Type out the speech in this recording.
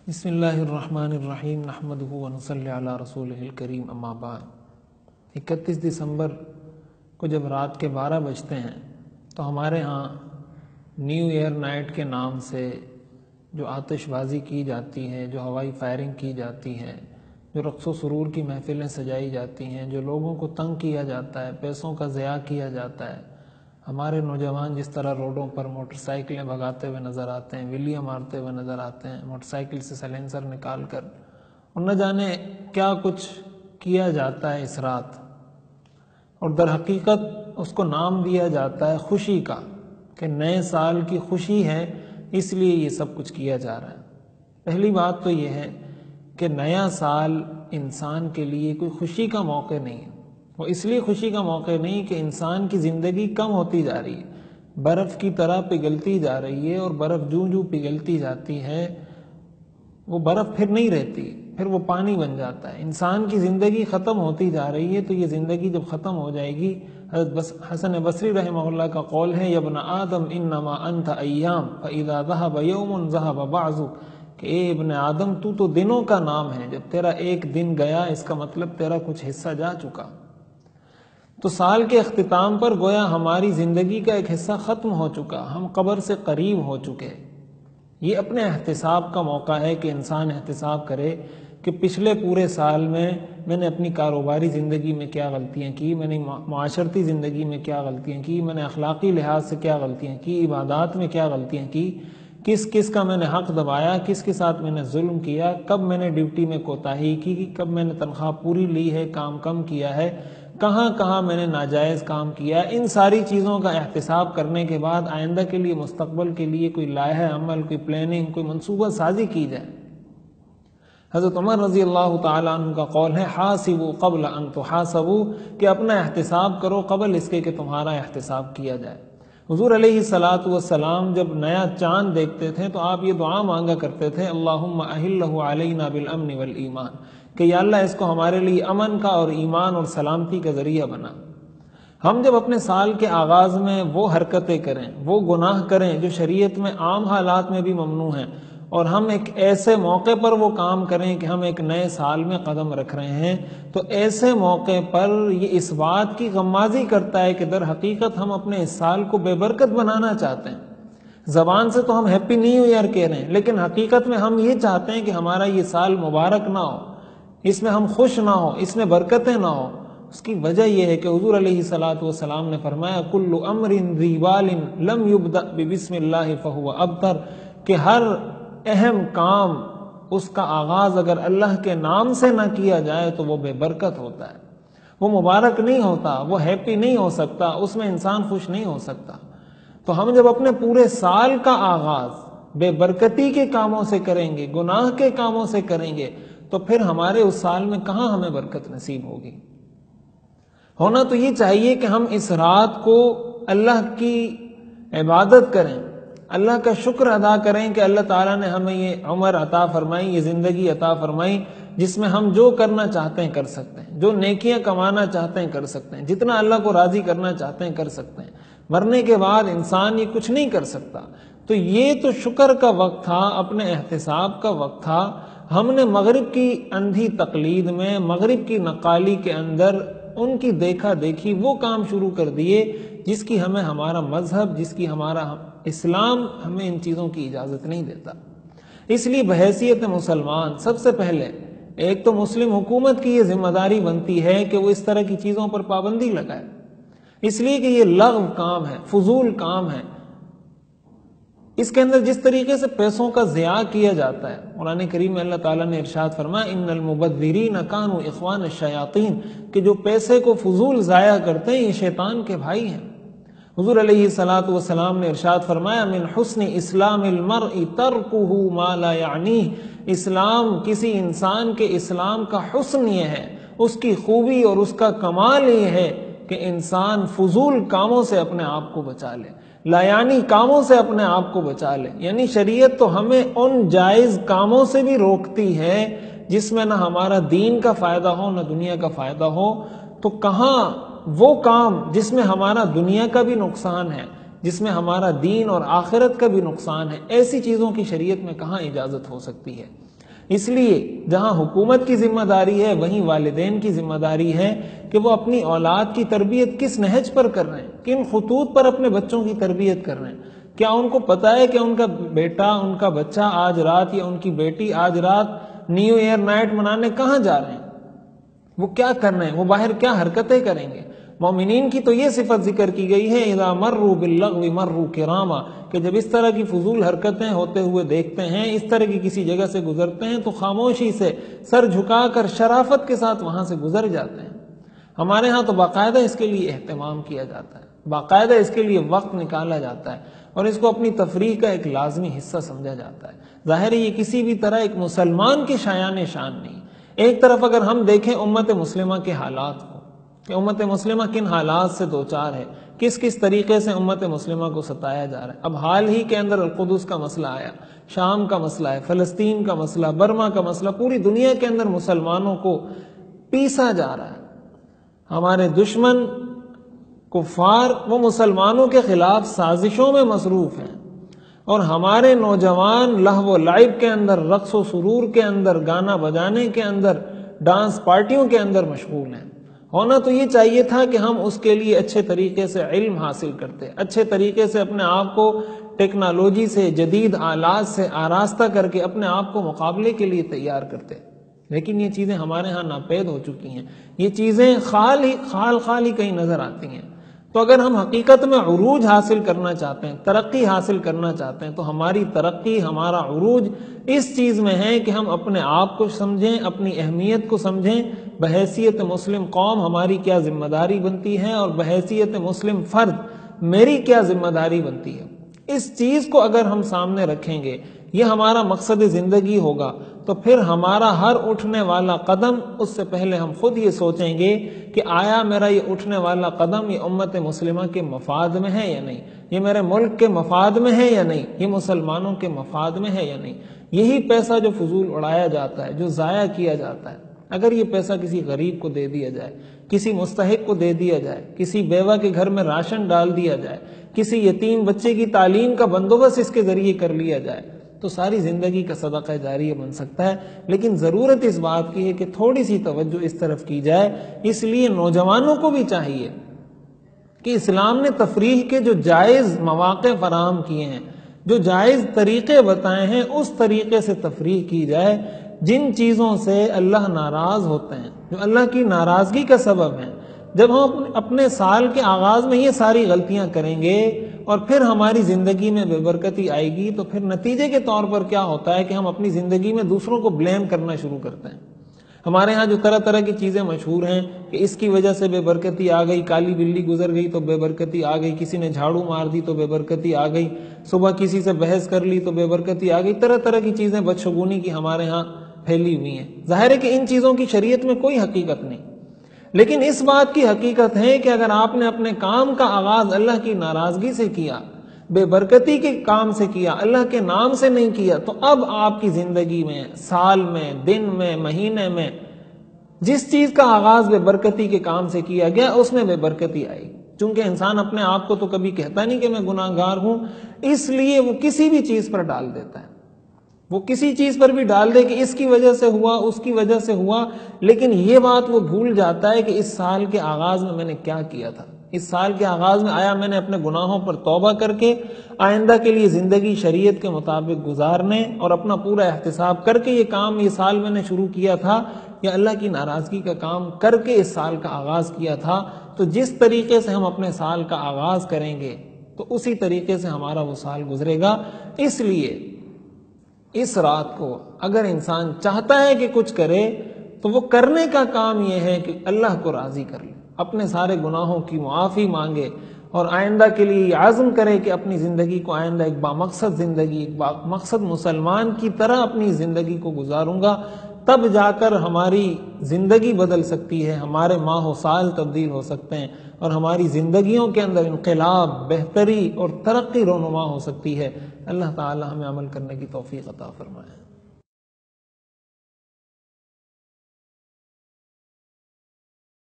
بسم اللہ الرحمن الرحیم نحمدہ ونصلی علی رسولہ الکریم اما بعد 31 دسمبر کو جب رات کے 12 بجتے ہیں تو ہمارے ہاں نیو ایئر نائٹ کے نام سے جو آتش بازی کی جاتی ہے، جو ہوائی فائرنگ کی جاتی ہے، جو رقص و سرور کی محفلیں سجائی جاتی ہیں، جو لوگوں کو تنگ کیا جاتا ہے، پیسوں کا ضیاع کیا جاتا ہے، ہمارے نوجوان جس طرح روڈوں پر موٹر سائیکلیں بھگاتے ہوئے نظر آتے ہیں، ولیاں مارتے ہوئے نظر آتے ہیں، موٹر سائیکل سے سائلنسر نکال کر، اور نہ جانے کیا کچھ کیا جاتا ہے اس رات، اور در حقیقت اس کو نام دیا جاتا ہے خوشی کا کہ نئے سال کی خوشی ہے، اس لیے یہ سب کچھ کیا جا رہا ہے۔ پہلی بات تو یہ ہے کہ نیا سال انسان کے لیے کوئی خوشی کا موقع نہیں ہے۔ وہ اس لیے خوشی کا موقع نہیں کہ انسان کی زندگی کم ہوتی جا رہی ہے، برف کی طرح پگھلتی جا رہی ہے، اور برف جوں جوں پگھلتی جاتی ہے وہ برف پھر نہیں رہتی، پھر وہ پانی بن جاتا ہے۔ انسان کی زندگی ختم ہوتی جا رہی ہے، تو یہ زندگی جب ختم ہو جائے گی، حضرت حسن بصری رحمہ اللہ کا قول ہے، یا ابن آدم انما انت ایام فاذا ذهب یوم ذهب بعضک، کہ اے ابن آدم تو دنوں کا نام ہے، جب تیرا ایک دن گیا اس کا مطلب تیرا کچھ حصہ جا چکا۔ تو سال کے اختتام پر گویا ہماری زندگی کا ایک حصہ ختم ہو چکا، ہم قبر سے قریب ہو چکے۔ یہ اپنے احتساب کا موقع ہے کہ انسان احتساب کرے کہ پچھلے پورے سال میں نے اپنی کاروباری زندگی میں کیا غلطیاں کی، میں نے معاشرتی زندگی میں کیا غلطیاں کی، میں نے اخلاقی لحاظ سے کیا غلطیاں کی، عبادات میں کیا غلطیاں کی، کس کس کا میں نے حق دبایا، کس کے ساتھ میں نے ظلم کیا، کب میں نے ڈیوٹی میں کوتاہی کی، کب میں نے تنخواہ پوری لی ہے، کام کم کیا ہے، کہاں کہاں میں نے ناجائز کام کیا۔ ان ساری چیزوں کا احتساب کرنے کے بعد آئندہ کے لیے، مستقبل کے لیے کوئی لائحہ عمل، کوئی پلاننگ، کوئی منصوبہ سازی کی جائے۔ حضرت عمر رضی اللہ تعالیٰ عنہ کا قول ہے، حاسبوا قبل ان تحاسبوا، کہ اپنا احتساب کرو قبل اس کے کہ تمہارا احتساب کیا جائے۔ حضور علیہ الصلاۃ والسلام جب نیا چاند دیکھتے تھے تو آپ یہ دعا مانگا کرتے تھے، اللہم اہلہ علینا بالامن والایمان، کہ یا اللہ اس کو ہمارے لیے امن کا اور ایمان اور سلامتی کا ذریعہ بنا۔ ہم جب اپنے سال کے آغاز میں وہ حرکتیں کریں، وہ گناہ کریں جو شریعت میں عام حالات میں بھی ممنوع ہیں، اور ہم ایک ایسے موقع پر وہ کام کریں کہ ہم ایک نئے سال میں قدم رکھ رہے ہیں، تو ایسے موقع پر یہ اس بات کی غمازی کرتا ہے کہ در حقیقت ہم اپنے اس سال کو بے برکت بنانا چاہتے ہیں۔ زبان سے تو ہم ہیپی نیو ایئر کہہ رہے ہیں، لیکن حقیقت میں ہم یہ چاہتے ہیں کہ ہمارا یہ سال مبارک نہ ہو، اس میں ہم خوش نہ ہو، اس میں برکتیں نہ ہو۔ اس کی وجہ یہ ہے کہ حضور علیہ الصلاۃ والسلام نے فرمایا، کل امر ذی بال لم یبدأ ببسم اللہ فہو ابتر، کہ ہر اہم کام اس کا آغاز اگر اللہ کے نام سے نہ کیا جائے تو وہ بے برکت ہوتا ہے، وہ مبارک نہیں ہوتا، وہ ہیپی نہیں ہو سکتا، اس میں انسان خوش نہیں ہو سکتا۔ تو ہم جب اپنے پورے سال کا آغاز بے برکتی کے کاموں سے کریں گے، گناہ کے کاموں سے کریں گے، تو پھر ہمارے اس سال میں کہاں ہمیں برکت نصیب ہوگی۔ ہونا تو یہ چاہیے کہ ہم اس رات کو اللہ کی عبادت کریں، اللہ کا شکر ادا کریں کہ اللہ تعالیٰ نے ہمیں یہ عمر عطا فرمائی، یہ زندگی عطا فرمائی، جس میں ہم جو کرنا چاہتے ہیں کر سکتے ہیں، جو نیکیاں کمانا چاہتے ہیں کر سکتے ہیں، جتنا اللہ کو راضی کرنا چاہتے ہیں کر سکتے ہیں۔ مرنے کے بعد انسان یہ کچھ نہیں کر سکتا۔ تو یہ تو شکر کا وقت تھا، اپنے احتساب کا وقت تھا۔ ہم نے مغرب کی اندھی تقلید میں، مغرب کی نقالی کے اندر ان کی دیکھا دیکھی وہ کام شروع کر دیے جس کی ہمیں ہمارا مذہب، جس کی ہمارا اسلام ہمیں ان چیزوں کی اجازت نہیں دیتا۔ اس لیے بحیثیت مسلمان سب سے پہلے ایک تو مسلم حکومت کی یہ ذمہ داری بنتی ہے کہ وہ اس طرح کی چیزوں پر پابندی لگائے، اس لیے کہ یہ لغو کام ہے، فضول کام ہے۔ اس کے اندر جس طریقے سے پیسوں کا ضیاع کیا جاتا ہے، قرآن کریم میں اللہ تعالیٰ نے ارشاد فرمایا، ان المبذرین کانوا اخوان الشیاطین، کہ جو پیسے کو فضول ضائع کرتے ہیں یہ شیطان کے بھائی ہیں۔ حضور علیہ الصلاۃ والسلام نے ارشاد فرمایا، من حسن اسلام المرء ترکہ ما لا یعنیہ، اسلام، کسی انسان کے اسلام کا حسن یہ ہے، اس کی خوبی اور اس کا کمال یہ ہے کہ انسان فضول کاموں سے اپنے آپ کو بچا لے، لایانی کاموں سے اپنے آپ کو بچا لے۔ یعنی شریعت تو ہمیں ان جائز کاموں سے بھی روکتی ہے جس میں نہ ہمارا دین کا فائدہ ہو نہ دنیا کا فائدہ ہو، تو کہاں وہ کام جس میں ہمارا دنیا کا بھی نقصان ہے، جس میں ہمارا دین اور آخرت کا بھی نقصان ہے، ایسی چیزوں کی شریعت میں کہاں اجازت ہو سکتی ہے؟ اس لیے جہاں حکومت کی ذمہ داری ہے وہیں والدین کی ذمہ داری ہے کہ وہ اپنی اولاد کی تربیت کس نہج پر کر رہے ہیں، کن خطوط پر اپنے بچوں کی تربیت کر رہے ہیں۔ کیا ان کو پتہ ہے کہ ان کا بیٹا، ان کا بچہ آج رات یا ان کی بیٹی آج رات نیو ایئر نائٹ منانے کہاں جا رہے ہیں، وہ کیا کر رہے ہیں، وہ باہر کیا حرکتیں کریں گے؟ مومنین کی تو یہ صفت ذکر کی گئی ہے اذا مروا باللغو مروا کراما، کہ جب اس طرح کی فضول حرکتیں ہوتے ہوئے دیکھتے ہیں، اس طرح کی کسی جگہ سے گزرتے ہیں تو خاموشی سے سر جھکا کر شرافت کے ساتھ وہاں سے گزر جاتے ہیں۔ ہمارے ہاں تو باقاعدہ اس کے لیے اہتمام کیا جاتا ہے، باقاعدہ اس کے لیے وقت نکالا جاتا ہے اور اس کو اپنی تفریح کا ایک لازمی حصہ سمجھا جاتا ہے۔ ظاہر ہے یہ کسی بھی طرح ایک مسلمان کی شایان شان نہیں۔ ایک طرف اگر ہم دیکھیں امت مسلمہ کے حالات کو کہ امت مسلمہ کن حالات سے دوچار ہے، کس کس طریقے سے امت مسلمہ کو ستایا جا رہا ہے۔ اب حال ہی کے اندر القدس کا مسئلہ آیا، شام کا مسئلہ ہے، فلسطین کا مسئلہ، برما کا مسئلہ، پوری دنیا کے اندر مسلمانوں کو پیسا جا رہا ہے۔ ہمارے دشمن کفار وہ مسلمانوں کے خلاف سازشوں میں مصروف ہیں اور ہمارے نوجوان لہو و لعب کے اندر، رقص و سرور کے اندر، گانا بجانے کے اندر، ڈانس پارٹیوں کے اندر مشغول ہیں۔ ہونا تو یہ چاہیے تھا کہ ہم اس کے لیے اچھے طریقے سے علم حاصل کرتے، اچھے طریقے سے اپنے آپ کو ٹیکنالوجی سے، جدید آلات سے آراستہ کر کے اپنے آپ کو مقابلے کے لیے تیار کرتے، لیکن یہ چیزیں ہمارے ہاں ناپید ہو چکی ہیں۔ یہ چیزیں خال ہی کہیں نظر آتی ہیں۔ تو اگر ہم حقیقت میں عروج حاصل کرنا چاہتے ہیں، ترقی حاصل کرنا چاہتے ہیں، تو ہماری ترقی، ہمارا عروج اس چیز میں ہے کہ ہم اپنے آپ کو سمجھیں، اپنی اہمیت کو سمجھیں، بحیثیت مسلم قوم ہماری کیا ذمہ داری بنتی ہے اور بحیثیت مسلم فرد میری کیا ذمہ داری بنتی ہے۔ اس چیز کو اگر ہم سامنے رکھیں گے، یہ ہمارا مقصد زندگی ہوگا، تو پھر ہمارا ہر اٹھنے والا قدم، اس سے پہلے ہم خود یہ سوچیں گے کہ آیا میرا یہ اٹھنے والا قدم یہ امت مسلمہ کے مفاد میں ہے یا نہیں، یہ میرے ملک کے مفاد میں ہے یا نہیں، یہ مسلمانوں کے مفاد میں ہے یا نہیں۔ یہی پیسہ جو فضول اڑایا جاتا ہے، جو ضائع کیا جاتا ہے، اگر یہ پیسہ کسی غریب کو دے دیا جائے، کسی مستحق کو دے دیا جائے، کسی بیوہ کے گھر میں راشن ڈال دیا جائے، کسی یتیم بچے کی تعلیم کا بندوبست اس کے ذریعے کر لیا جائے، تو ساری زندگی کا صدقہ جاریہ بن سکتا ہے۔ لیکن ضرورت اس بات کی ہے کہ تھوڑی سی توجہ اس طرف کی جائے۔ اس لیے نوجوانوں کو بھی چاہیے کہ اسلام نے تفریح کے جو جائز مواقع فراہم کیے ہیں، جو جائز طریقے بتائے ہیں، اس طریقے سے تفریح کی جائے۔ جن چیزوں سے اللہ ناراض ہوتے ہیں، جو اللہ کی ناراضگی کا سبب ہیں، جب ہم اپنے سال کے آغاز میں یہ ساری غلطیاں کریں گے اور پھر ہماری زندگی میں بے برکتی آئے گی، تو پھر نتیجے کے طور پر کیا ہوتا ہے کہ ہم اپنی زندگی میں دوسروں کو بلیم کرنا شروع کرتے ہیں۔ ہمارے ہاں جو طرح طرح کی چیزیں مشہور ہیں کہ اس کی وجہ سے بے برکتی آ گئی، کالی بلی گزر گئی تو بے برکتی آ گئی، کسی نے جھاڑو مار دی تو بے برکتی آ گئی، صبح کسی سے بحث کر لی تو بے برکتی آ گئی، طرح طرح کی چیزیں بدشگونی کی ہمارے ہاں پھیلی ہوئی ہیں۔ ظاہر ہے کہ ان چیزوں کی شریعت میں کوئی حقیقت نہیں، لیکن اس بات کی حقیقت ہے کہ اگر آپ نے اپنے کام کا آغاز اللہ کی ناراضگی سے کیا، بے برکتی کے کام سے کیا، اللہ کے نام سے نہیں کیا، تو اب آپ کی زندگی میں، سال میں، دن میں، مہینے میں جس چیز کا آغاز بے برکتی کے کام سے کیا گیا اس میں بے برکتی آئی۔ چونکہ انسان اپنے آپ کو تو کبھی کہتا نہیں کہ میں گناہ گار ہوں، اس لیے وہ کسی بھی چیز پر ڈال دیتا ہے، وہ کسی چیز پر بھی ڈال دے کہ اس کی وجہ سے ہوا، اس کی وجہ سے ہوا، لیکن یہ بات وہ بھول جاتا ہے کہ اس سال کے آغاز میں نے کیا کیا تھا۔ اس سال کے آغاز میں آیا میں نے اپنے گناہوں پر توبہ کر کے آئندہ کے لیے زندگی شریعت کے مطابق گزارنے اور اپنا پورا احتساب کر کے یہ کام یہ سال میں نے شروع کیا تھا، یا اللہ کی ناراضگی کا کام کر کے اس سال کا آغاز کیا تھا۔ تو جس طریقے سے ہم اپنے سال کا آغاز کریں گے تو اسی طریقے سے ہمارا وہ سال گزرے گا۔ اس لیے اس رات کو اگر انسان چاہتا ہے کہ کچھ کرے تو وہ کرنے کا کام یہ ہے کہ اللہ کو راضی کر لے، اپنے سارے گناہوں کی معافی مانگے اور آئندہ کے لیے یہ عزم کرے کہ اپنی زندگی کو آئندہ ایک بامقصد زندگی، ایک بامقصد مسلمان کی طرح اپنی زندگی کو گزاروں گا، تب جا کر ہماری زندگی بدل سکتی ہے، ہمارے ماہ و سال تبدیل ہو سکتے ہیں اور ہماری زندگیوں کے اندر انقلاب، بہتری اور ترقی رونما ہو سکتی ہے۔ اللہ تعالی ہمیں عمل کرنے کی توفیق عطا فرمائے۔